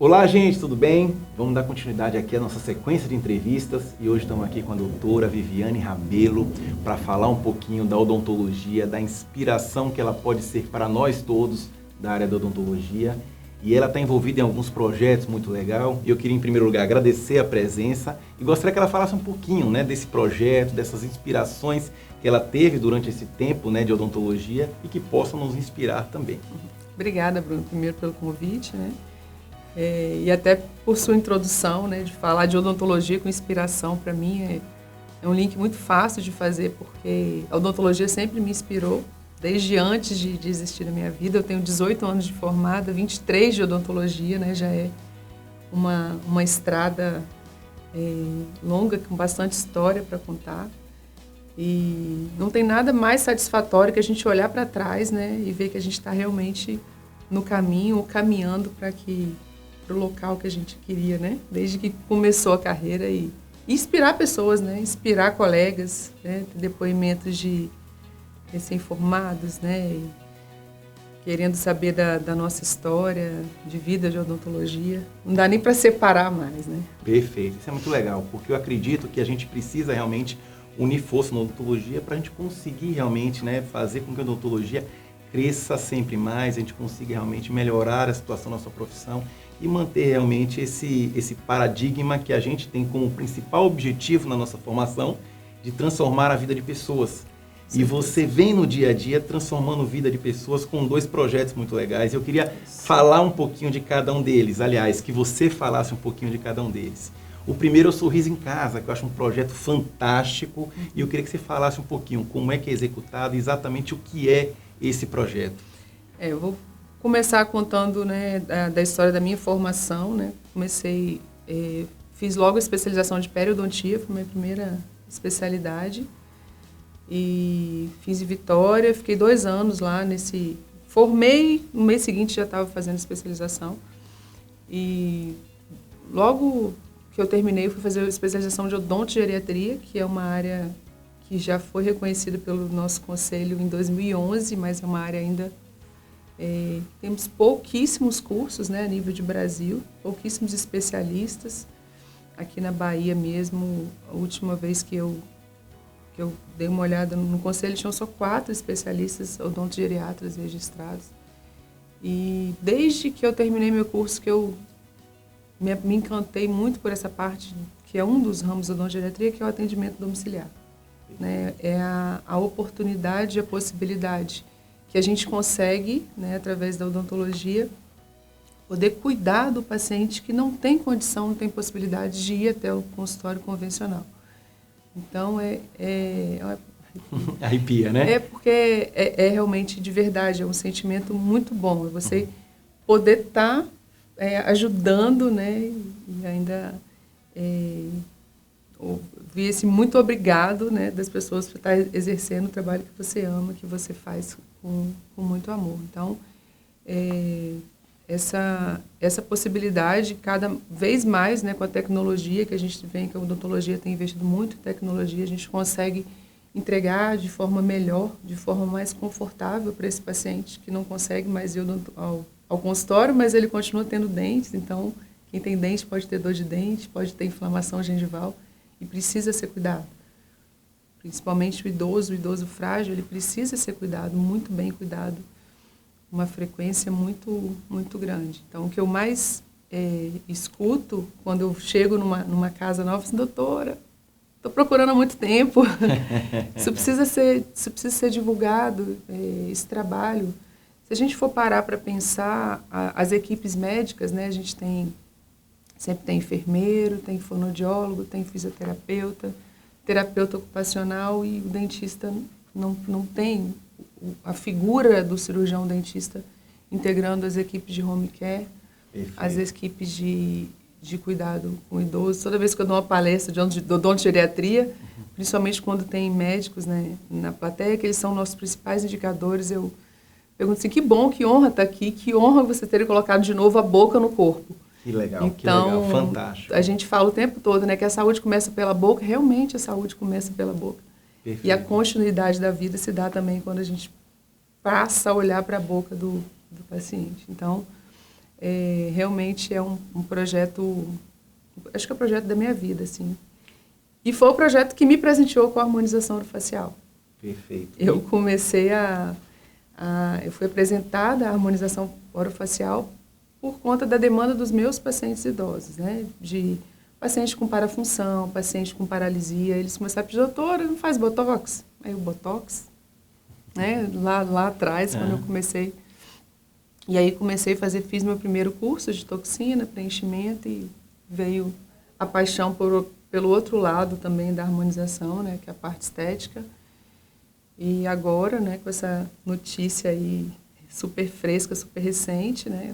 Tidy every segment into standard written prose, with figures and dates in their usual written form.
Olá, gente, tudo bem? Vamos dar continuidade aqui à nossa sequência de entrevistas e hoje estamos aqui com a doutora Viviane Rabelo para falar um pouquinho da odontologia, da inspiração que ela pode ser para nós todos da área da odontologia. E ela está envolvida em alguns projetos muito legal. Eu queria, em primeiro lugar, agradecer a presença e gostaria que ela falasse um pouquinho, né, desse projeto, dessas inspirações que ela teve durante esse tempo, né, de odontologia e que possam nos inspirar também. Obrigada, Bruno, primeiro pelo convite, né? E até por sua introdução, né, de falar de odontologia com inspiração, para mim é um link muito fácil de fazer, porque a odontologia sempre me inspirou, desde antes de existir na minha vida. Eu tenho 18 anos de formada, 23 de odontologia, né, já é uma estrada longa, com bastante história para contar. E não tem nada mais satisfatório que a gente olhar para trás, né, e ver que a gente está realmente no caminho, ou caminhando para o local que a gente queria, né, desde que começou a carreira, e inspirar pessoas, né, inspirar colegas, né, ter depoimentos de recém-formados, né, querendo saber da nossa história de vida de odontologia. Não dá nem para separar mais, né? Perfeito, isso é muito legal, porque eu acredito que a gente precisa realmente unir força na odontologia para a gente conseguir realmente, né, fazer com que a odontologia cresça sempre mais, a gente consiga realmente melhorar a situação da nossa profissão e manter realmente esse paradigma que a gente tem como principal objetivo na nossa formação de transformar a vida de pessoas. Sim. E você vem no dia a dia transformando a vida de pessoas com 2 projetos muito legais. Eu queria falar um pouquinho de cada um deles, aliás, que você falasse um pouquinho de cada um deles. O primeiro é o Sorriso em Casa, que eu acho um projeto fantástico, e eu queria que você falasse um pouquinho como é que é executado, exatamente o que é esse projeto. Eu vou começar contando, né, da história da minha formação, né. Fiz logo a especialização de periodontia, foi minha primeira especialidade, e fiz em Vitória, fiquei 2 anos lá formei, no mês seguinte já estava fazendo especialização, e logo que eu terminei, eu fui fazer a especialização de odontogeriatria, que é uma área que já foi reconhecida pelo nosso conselho em 2011, mas é uma área ainda... temos pouquíssimos cursos, né, a nível de Brasil, pouquíssimos especialistas. Aqui na Bahia mesmo, a última vez que eu dei uma olhada no conselho, tinham só 4 especialistas odontogeriatras registrados. E desde que eu terminei meu curso, que eu me encantei muito por essa parte, que é um dos ramos da odontogeriatria, que é o atendimento domiciliar. Né? É a oportunidade, a possibilidade que a gente consegue, né, através da odontologia, poder cuidar do paciente que não tem condição, não tem possibilidade de ir até o consultório convencional. Então, Arrepia, né? É porque é realmente de verdade, é um sentimento muito bom. É você poder estar ajudando, né, e ainda ouvir esse muito obrigado, né, das pessoas por estar exercendo o trabalho que você ama, que você faz com muito amor. Então, essa possibilidade, cada vez mais, né, com a tecnologia que a gente vê, que a odontologia tem investido muito em tecnologia, a gente consegue entregar de forma melhor, de forma mais confortável para esse paciente que não consegue mais ir ao consultório, mas ele continua tendo dentes. Então, quem tem dente pode ter dor de dente, pode ter inflamação gengival e precisa ser cuidado. Principalmente o idoso frágil, ele precisa ser cuidado, muito bem cuidado, uma frequência muito, muito grande. Então, o que eu mais escuto quando eu chego numa casa nova, assim, doutora, estou procurando há muito tempo, isso precisa ser divulgado, esse trabalho. Se a gente for parar para pensar, as equipes médicas, né, a gente sempre tem enfermeiro, tem fonoaudiólogo, tem fisioterapeuta, terapeuta ocupacional, e o dentista não tem a figura do cirurgião dentista integrando as equipes de home care, perfeito, as equipes de cuidado com idosos. Toda vez que eu dou uma palestra de odontogeriatria, principalmente quando tem médicos, né, na plateia, que eles são nossos principais indicadores, eu pergunto assim, que bom, que honra estar aqui, que honra você ter colocado de novo a boca no corpo. Que legal, então, que legal, fantástico. A gente fala o tempo todo, né, que a saúde começa pela boca, realmente a saúde começa pela boca. Perfeito. E a continuidade da vida se dá também quando a gente passa a olhar para a boca do paciente. Então, realmente é um projeto, acho que é o projeto da minha vida, assim. E foi o projeto que me presenteou com a harmonização orofacial. Perfeito. Eu comecei eu fui apresentada à harmonização orofacial por conta da demanda dos meus pacientes idosos, né? De paciente com parafunção, paciente com paralisia. Eles começaram a pedir, doutora, não faz botox? Aí o botox, né? Lá atrás, quando eu comecei. E aí fiz meu primeiro curso de toxina, preenchimento, e veio a paixão pelo outro lado também da harmonização, né? Que é a parte estética. E agora, né, com essa notícia aí super fresca, super recente, né,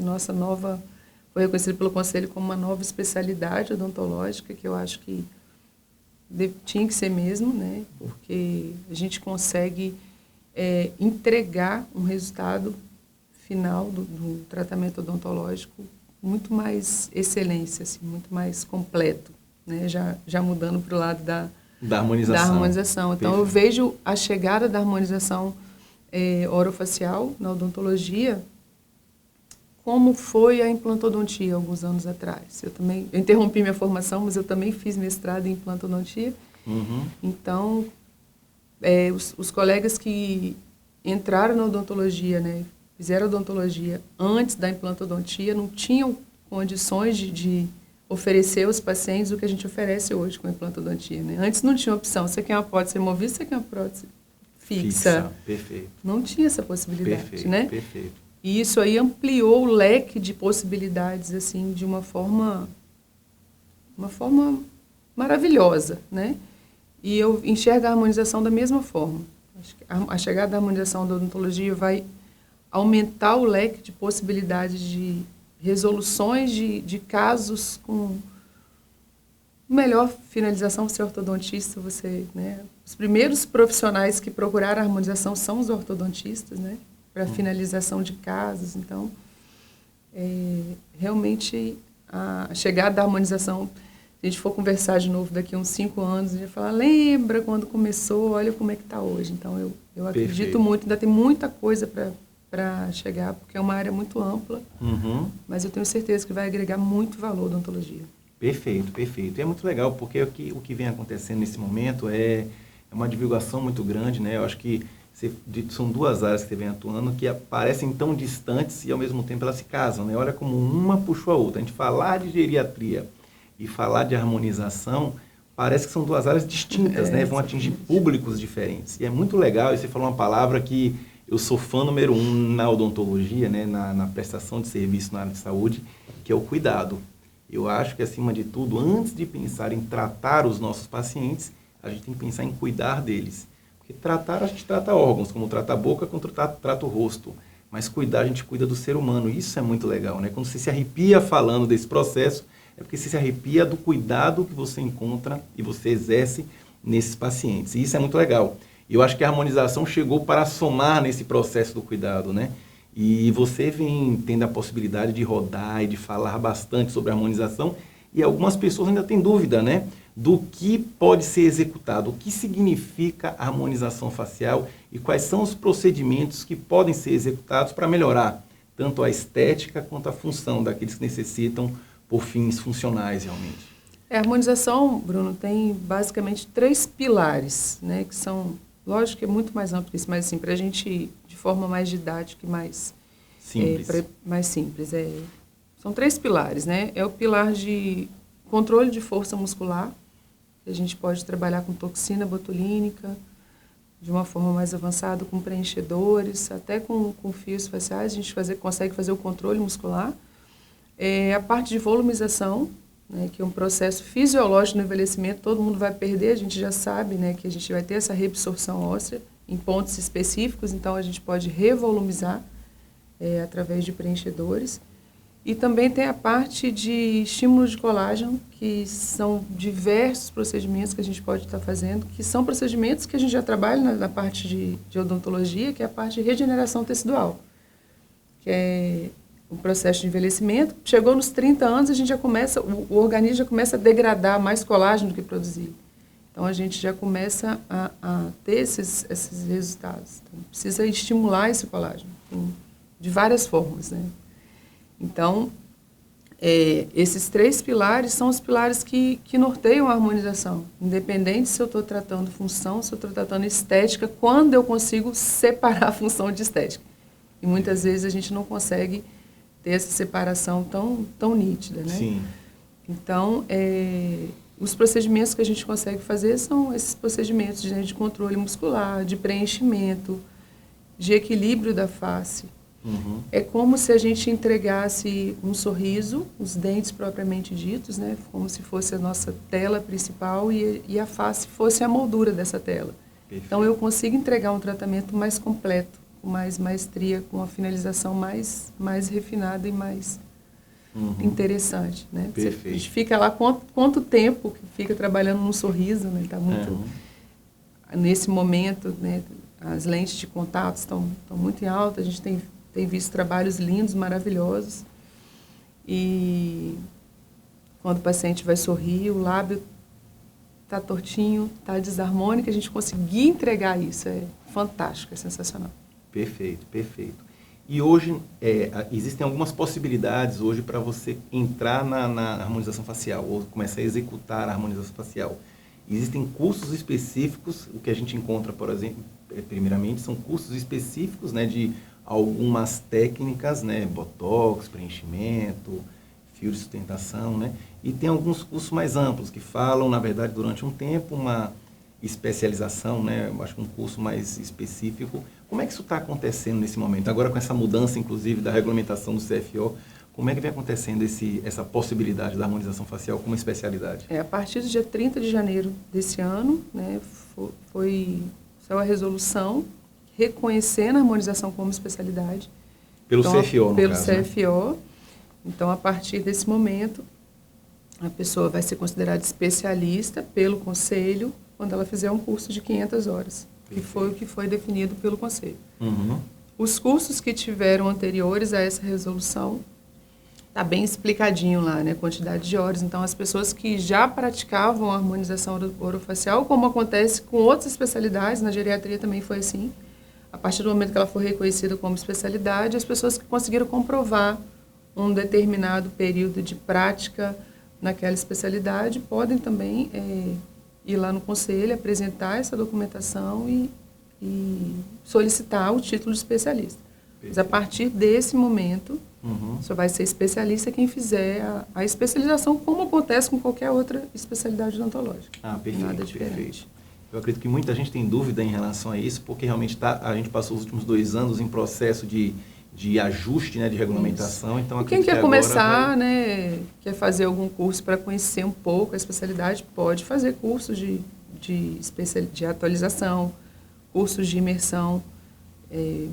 foi reconhecida pelo Conselho como uma nova especialidade odontológica, que eu acho que tinha que ser mesmo, né, porque a gente consegue entregar um resultado final do tratamento odontológico muito mais excelência, assim, muito mais completo, né, já mudando para o lado da harmonização. Então, eu vejo a chegada da harmonização orofacial na odontologia como foi a implantodontia alguns anos atrás. Eu interrompi minha formação, mas eu também fiz mestrado em implantodontia. Uhum. Então, os colegas que entraram na odontologia, né, fizeram odontologia antes da implantodontia, não tinham condições de oferecer aos pacientes o que a gente oferece hoje com a implantodontia, né? Antes não tinha opção, você quer uma prótese removível, você quer uma prótese fixa. Perfeito. Não tinha essa possibilidade, Perfeito, né? Perfeito. E isso aí ampliou o leque de possibilidades, assim, de uma forma maravilhosa, né? E eu enxergo a harmonização da mesma forma. Acho que a chegada da harmonização da odontologia vai aumentar o leque de possibilidades de resoluções de casos com melhor finalização. Você é ortodontista, né? Os primeiros profissionais que procuraram a harmonização são os ortodontistas, né? Para finalização de casos. Então, realmente, a chegada da harmonização, se a gente for conversar de novo daqui a uns 5 anos, a gente vai falar, lembra quando começou, olha como é que está hoje. Então, eu acredito muito, ainda tem muita coisa para chegar, porque é uma área muito ampla, mas eu tenho certeza que vai agregar muito valor à odontologia. Perfeito. E é muito legal, porque o que vem acontecendo nesse momento é uma divulgação muito grande, né? Eu acho que são duas áreas que você vem atuando que parecem tão distantes e, ao mesmo tempo, elas se casam, né? Olha como uma puxou a outra. A gente falar de geriatria e falar de harmonização, parece que são duas áreas distintas, né? Vão atingir públicos diferentes. E é muito legal, e você falou uma palavra que eu sou fã número 1 na odontologia, né, na prestação de serviço na área de saúde, que é o cuidado. Eu acho que, acima de tudo, antes de pensar em tratar os nossos pacientes, a gente tem que pensar em cuidar deles. Porque tratar, a gente trata órgãos, como trata a boca, como trata o rosto. Mas cuidar, a gente cuida do ser humano. Isso é muito legal, né? Quando você se arrepia falando desse processo, é porque você se arrepia do cuidado que você encontra e você exerce nesses pacientes. E isso é muito legal. Eu acho que a harmonização chegou para somar nesse processo do cuidado, né? E você vem tendo a possibilidade de rodar e de falar bastante sobre a harmonização, e algumas pessoas ainda têm dúvida, né? Do que pode ser executado, o que significa a harmonização facial e quais são os procedimentos que podem ser executados para melhorar tanto a estética quanto a função daqueles que necessitam por fins funcionais realmente. A harmonização, Bruno, tem basicamente 3 pilares, né? Que são... Lógico que é muito mais amplo que isso, mas assim, para a gente ir de forma mais didática e mais simples. São 3 pilares, né? É o pilar de controle de força muscular, que a gente pode trabalhar com toxina botulínica, de uma forma mais avançada, com preenchedores, até com fios faciais, a gente consegue fazer o controle muscular. A parte de volumização, né, que é um processo fisiológico no envelhecimento, todo mundo vai perder, a gente já sabe, né, que a gente vai ter essa reabsorção óssea em pontos específicos, então a gente pode revolumizar através de preenchedores. E também tem a parte de estímulo de colágeno, que são diversos procedimentos que a gente pode estar fazendo, que são procedimentos que a gente já trabalha na parte de odontologia, que é a parte de regeneração tecidual, que é o processo de envelhecimento. Chegou nos 30 anos, a gente já começa, o organismo já começa a degradar mais colágeno do que produzir. Então, a gente já começa a ter esses resultados. Então, precisa estimular esse colágeno de várias formas, né? Então, esses 3 pilares são os pilares que norteiam a harmonização, independente se eu estou tratando função, se eu estou tratando estética, quando eu consigo separar a função de estética. E muitas vezes a gente não consegue ter essa separação tão nítida, né? Sim. Então, os procedimentos que a gente consegue fazer são esses procedimentos de controle muscular, de preenchimento, de equilíbrio da face. Uhum. É como se a gente entregasse um sorriso, os dentes propriamente ditos, né? Como se fosse a nossa tela principal e a face fosse a moldura dessa tela. Perfeito. Então, eu consigo entregar um tratamento mais completo, com mais maestria, com uma finalização mais refinada e mais interessante, né? Perfeito. A gente fica lá quanto tempo que fica trabalhando num sorriso, né? Tá muito nesse momento, né? As lentes de contato estão muito em alta, a gente tem visto trabalhos lindos, maravilhosos. E quando o paciente vai sorrir, o lábio está tortinho, está desarmônico, a gente conseguir entregar isso é fantástico, é sensacional. Perfeito, perfeito. E hoje, existem algumas possibilidades hoje para você entrar na harmonização facial, ou começar a executar a harmonização facial. Existem cursos específicos, o que a gente encontra, por exemplo, primeiramente, são cursos específicos, né, de algumas técnicas, né, botox, preenchimento, fio de sustentação, né, e tem alguns cursos mais amplos que falam, na verdade, durante um tempo, uma especialização, né, eu acho que um curso mais específico. Como é que isso está acontecendo nesse momento? Agora com essa mudança, inclusive, da regulamentação do CFO, como é que vem acontecendo essa possibilidade da harmonização facial como especialidade? A partir do dia 30 de janeiro desse ano, né, saiu a resolução reconhecendo a harmonização como especialidade. Pelo então, CFO, no pelo caso, CFO. Né? Então, a partir desse momento, a pessoa vai ser considerada especialista pelo conselho quando ela fizer um curso de 500 horas, que foi o que foi definido pelo conselho. Uhum. Os cursos que tiveram anteriores a essa resolução, está bem explicadinho lá, né? Quantidade de horas. Então, as pessoas que já praticavam a harmonização orofacial, como acontece com outras especialidades, na geriatria também foi assim, a partir do momento que ela for reconhecida como especialidade, as pessoas que conseguiram comprovar um determinado período de prática naquela especialidade podem também ir lá no conselho, apresentar essa documentação e solicitar o título de especialista. Mas a partir desse momento, só vai ser especialista quem fizer a especialização, como acontece com qualquer outra especialidade odontológica. Perfeito, Nada diferente. Perfeito. Eu acredito que muita gente tem dúvida em relação a isso, porque realmente a gente passou os últimos 2 anos em processo de ajuste, né, de regulamentação. Isso. Então, quem quer começar, né, quer fazer algum curso para conhecer um pouco a especialidade, pode fazer cursos de atualização, cursos de imersão.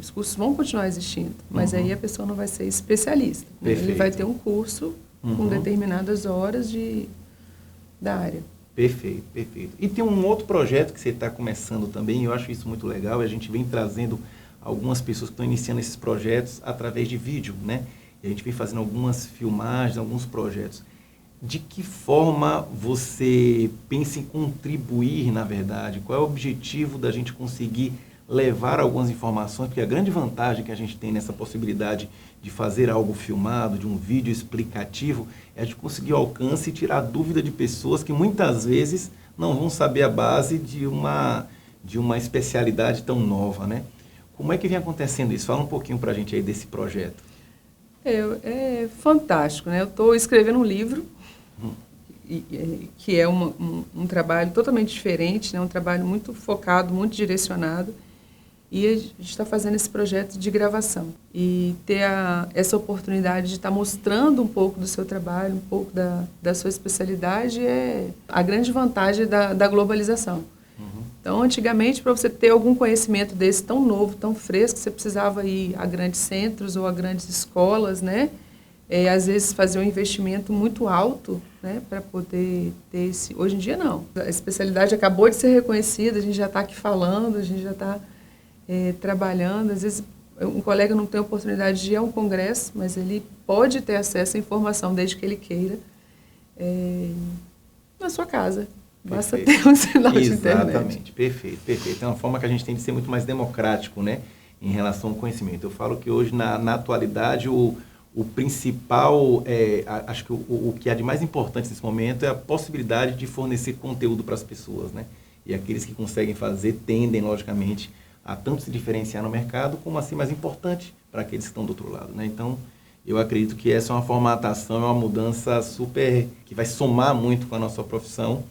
Os cursos vão continuar existindo, mas aí a pessoa não vai ser especialista. Né? Ele vai ter um curso com determinadas horas da área. Perfeito, perfeito. E tem um outro projeto que você está começando também, eu acho isso muito legal, e a gente vem trazendo algumas pessoas que estão iniciando esses projetos através de vídeo, né? E a gente vem fazendo algumas filmagens, alguns projetos. De que forma você pensa em contribuir, na verdade? Qual é o objetivo da gente conseguir levar algumas informações? Porque a grande vantagem que a gente tem nessa possibilidade de fazer algo filmado, de um vídeo explicativo, é de conseguir o alcance e tirar a dúvida de pessoas que muitas vezes não vão saber a base de uma especialidade tão nova, né? Como é que vem acontecendo isso? Fala um pouquinho para a gente aí desse projeto. É fantástico, né? Eu estou escrevendo um livro, que é um trabalho totalmente diferente, né? Um trabalho muito focado, muito direcionado. E a gente está fazendo esse projeto de gravação. E ter essa oportunidade de estar mostrando um pouco do seu trabalho, um pouco da sua especialidade, é a grande vantagem da globalização. Então, antigamente, para você ter algum conhecimento desse tão novo, tão fresco, você precisava ir a grandes centros ou a grandes escolas, né? Às vezes fazer um investimento muito alto, né, para poder ter esse... Hoje em dia, não. A especialidade acabou de ser reconhecida, a gente já está aqui falando, a gente já está trabalhando. Às vezes, um colega não tem oportunidade de ir a um congresso, mas ele pode ter acesso à informação, desde que ele queira, na sua casa. Basta ter um sinal de internet. Exatamente, perfeito, perfeito. É uma forma que a gente tem de ser muito mais democrático, né, em relação ao conhecimento. Eu falo que hoje, na atualidade, o o principal, acho que o que há de mais importante nesse momento é a possibilidade de fornecer conteúdo para as pessoas, né? E aqueles que conseguem fazer tendem, logicamente, a tanto se diferenciar no mercado, como assim mais importante para aqueles que estão do outro lado, né? Então, eu acredito que essa é uma formatação, é uma mudança super, que vai somar muito com a nossa profissão.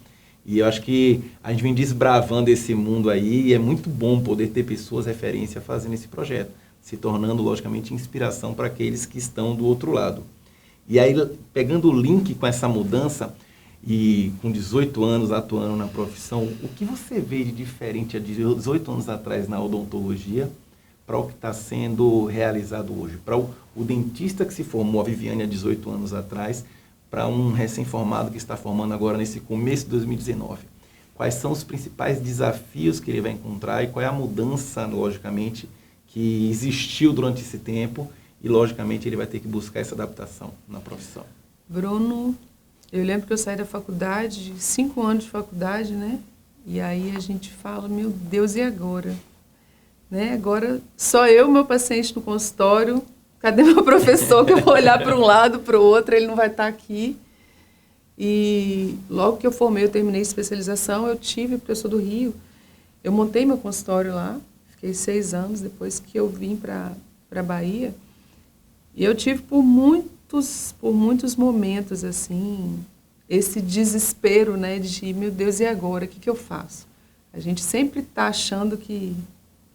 E eu acho que a gente vem desbravando esse mundo aí e é muito bom poder ter pessoas referência fazendo esse projeto, se tornando, logicamente, inspiração para aqueles que estão do outro lado. E aí, pegando o link com essa mudança e com 18 anos atuando na profissão, o que você vê de diferente há 18 anos atrás na odontologia para o que está sendo realizado hoje? Para o dentista que se formou, a Viviane, há 18 anos atrás, para um recém-formado que está formando agora nesse começo de 2019. Quais são os principais desafios que ele vai encontrar e qual é a mudança, logicamente, que existiu durante esse tempo e, logicamente, ele vai ter que buscar essa adaptação na profissão? Bruno, eu lembro que eu saí da faculdade, 5 anos de faculdade, né? E aí a gente fala, meu Deus, e agora? Né? Agora só eu, meu paciente no consultório, cadê meu professor que eu vou olhar para um lado, para o outro, ele não vai estar aqui. E logo que eu formei, eu terminei a especialização, eu tive, porque eu sou do Rio, eu montei meu consultório lá, fiquei 6 anos depois que eu vim para a Bahia. E eu tive por muitos momentos, assim, esse desespero, né, de, meu Deus, e agora? O que eu faço? A gente sempre está achando que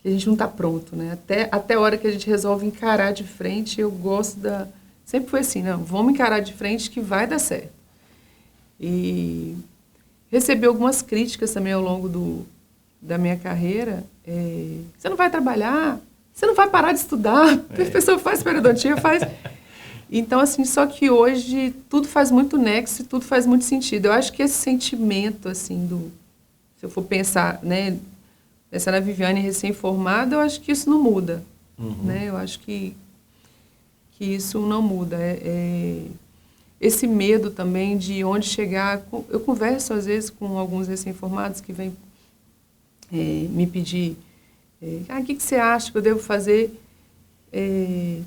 a gente não está pronto, né? Até a hora que a gente resolve encarar de frente, eu gosto da... Sempre foi assim, não, vamos encarar de frente que vai dar certo. E recebi algumas críticas também ao longo da minha carreira. Você não vai trabalhar? Você não vai parar de estudar? A pessoa faz periodontia, faz... Então, assim, só que hoje tudo faz muito nexo e tudo faz muito sentido. Eu acho que esse sentimento, assim, se eu for pensar, né, pensar na Viviane recém-formada, eu acho que isso não muda, né? Eu acho que isso não muda. Esse medo também de onde chegar. Eu converso, às vezes, com alguns recém-formados que vêm me pedir o que você acha que eu devo fazer?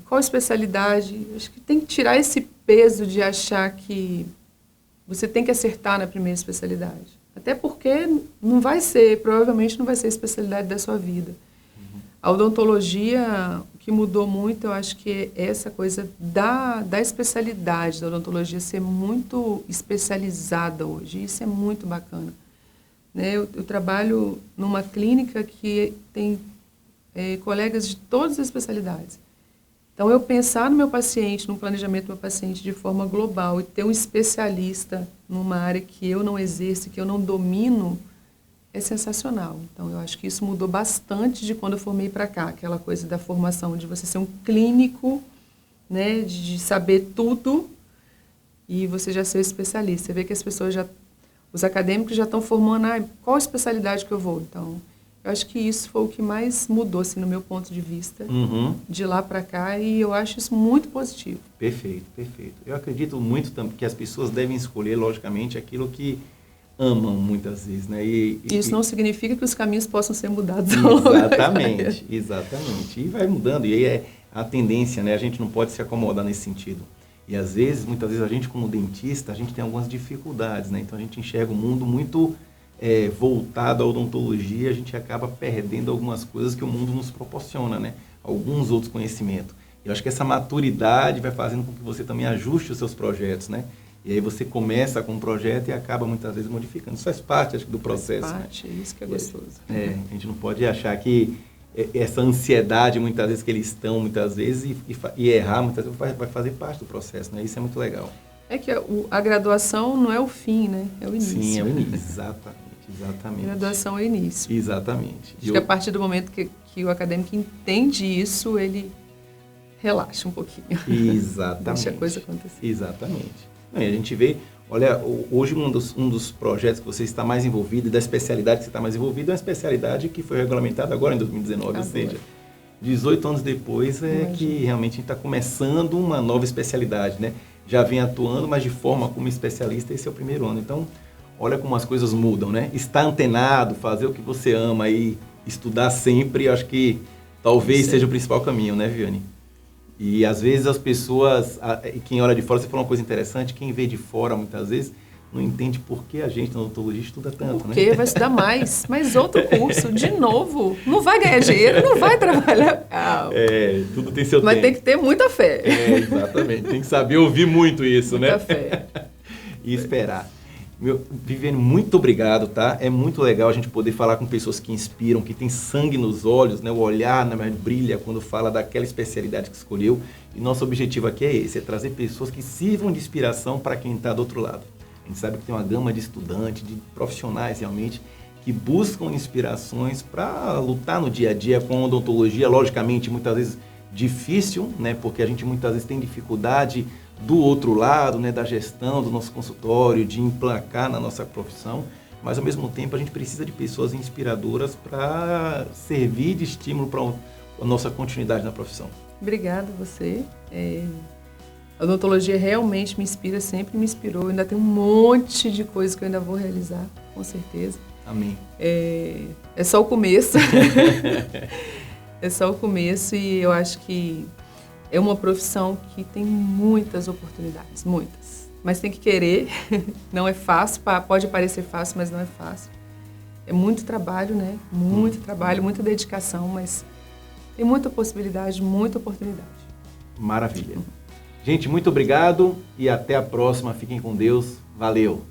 Qual especialidade? Acho que tem que tirar esse peso de achar que você tem que acertar na primeira especialidade. Até porque provavelmente não vai ser a especialidade da sua vida. A odontologia, o que mudou muito, eu acho que é essa coisa da especialidade da odontologia ser muito especializada hoje. Isso é muito bacana. Né? Eu trabalho numa clínica que tem colegas de todas as especialidades. Então, eu pensar no meu paciente, no planejamento do meu paciente de forma global e ter um especialista numa área que eu não exerço, que eu não domino, é sensacional. Então, eu acho que isso mudou bastante de quando eu formei para cá, aquela coisa da formação, de você ser um clínico, né, de saber tudo e você já ser especialista. Você vê que as pessoas os acadêmicos já estão formando, qual especialidade que eu vou? Então, eu acho que isso foi o que mais mudou, assim, no meu ponto de vista, de lá para cá, e eu acho isso muito positivo. Perfeito, perfeito. Eu acredito muito que as pessoas devem escolher, logicamente, aquilo que amam muitas vezes, né? Isso não significa que os caminhos possam ser mudados ao longo da carreira. Exatamente. E vai mudando, e aí é a tendência, né? A gente não pode se acomodar nesse sentido. E às vezes, muitas vezes, a gente como dentista, a gente tem algumas dificuldades, né? Então a gente enxerga o mundo muito voltado à odontologia, a gente acaba perdendo algumas coisas que o mundo nos proporciona, né? Alguns outros conhecimentos. Eu acho que essa maturidade vai fazendo com que você também ajuste os seus projetos, né? E aí você começa com um projeto e acaba muitas vezes modificando. Isso faz parte, acho que, do processo. Faz parte, né? É isso que é gostoso. A gente não pode achar que essa ansiedade, muitas vezes, que eles estão, muitas vezes, e errar, muitas vezes, vai fazer parte do processo, né? Isso é muito legal. É que a graduação não é o fim, né? É o início. Sim, é o início, exatamente. A graduação é o início. Exatamente. Acho que a partir do momento que o acadêmico entende isso, ele relaxa um pouquinho. Exatamente. Deixa a coisa acontecer. Exatamente. E a gente vê, olha, hoje um dos projetos que você está mais envolvido, e da especialidade que você está mais envolvido, é uma especialidade que foi regulamentada agora em 2019, ou seja, 18 anos depois que realmente a gente está começando uma nova especialidade, né? Já vem atuando, mas de forma como especialista, esse é o primeiro ano. Então, olha como as coisas mudam, né? Estar antenado, fazer o que você ama e estudar sempre, acho que talvez seja o principal caminho, né, Viviane? E às vezes as pessoas, quem olha de fora, você falou uma coisa interessante, quem vê de fora muitas vezes não entende por que a gente na odontologia estuda tanto, por quê? Vai estudar mais outro curso, de novo. Não vai ganhar dinheiro, não vai trabalhar. Tudo tem seu tempo. Mas tem que ter muita fé. Exatamente. Tem que saber ouvir muito isso, muita né? Fé. E esperar. Viviane, muito obrigado, tá? É muito legal a gente poder falar com pessoas que inspiram, que tem sangue nos olhos, né? O olhar brilha quando fala daquela especialidade que escolheu. E nosso objetivo aqui é esse, é trazer pessoas que sirvam de inspiração para quem está do outro lado. A gente sabe que tem uma gama de estudantes, de profissionais realmente, que buscam inspirações para lutar no dia a dia com a odontologia, logicamente, muitas vezes difícil, né? Porque a gente muitas vezes tem dificuldade do outro lado, né? Da gestão do nosso consultório, de emplacar na nossa profissão, mas ao mesmo tempo a gente precisa de pessoas inspiradoras para servir de estímulo para a nossa continuidade na profissão. Obrigada a você. A odontologia realmente me inspira, sempre me inspirou. Ainda tem um monte de coisas que eu ainda vou realizar, com certeza. Amém. É só o começo. É só o começo e eu acho que é uma profissão que tem muitas oportunidades, muitas. Mas tem que querer, não é fácil, pode parecer fácil, mas não é fácil. É muito trabalho, né? Muito trabalho, muita dedicação, mas tem muita possibilidade, muita oportunidade. Maravilha. Gente, muito obrigado e até a próxima. Fiquem com Deus. Valeu!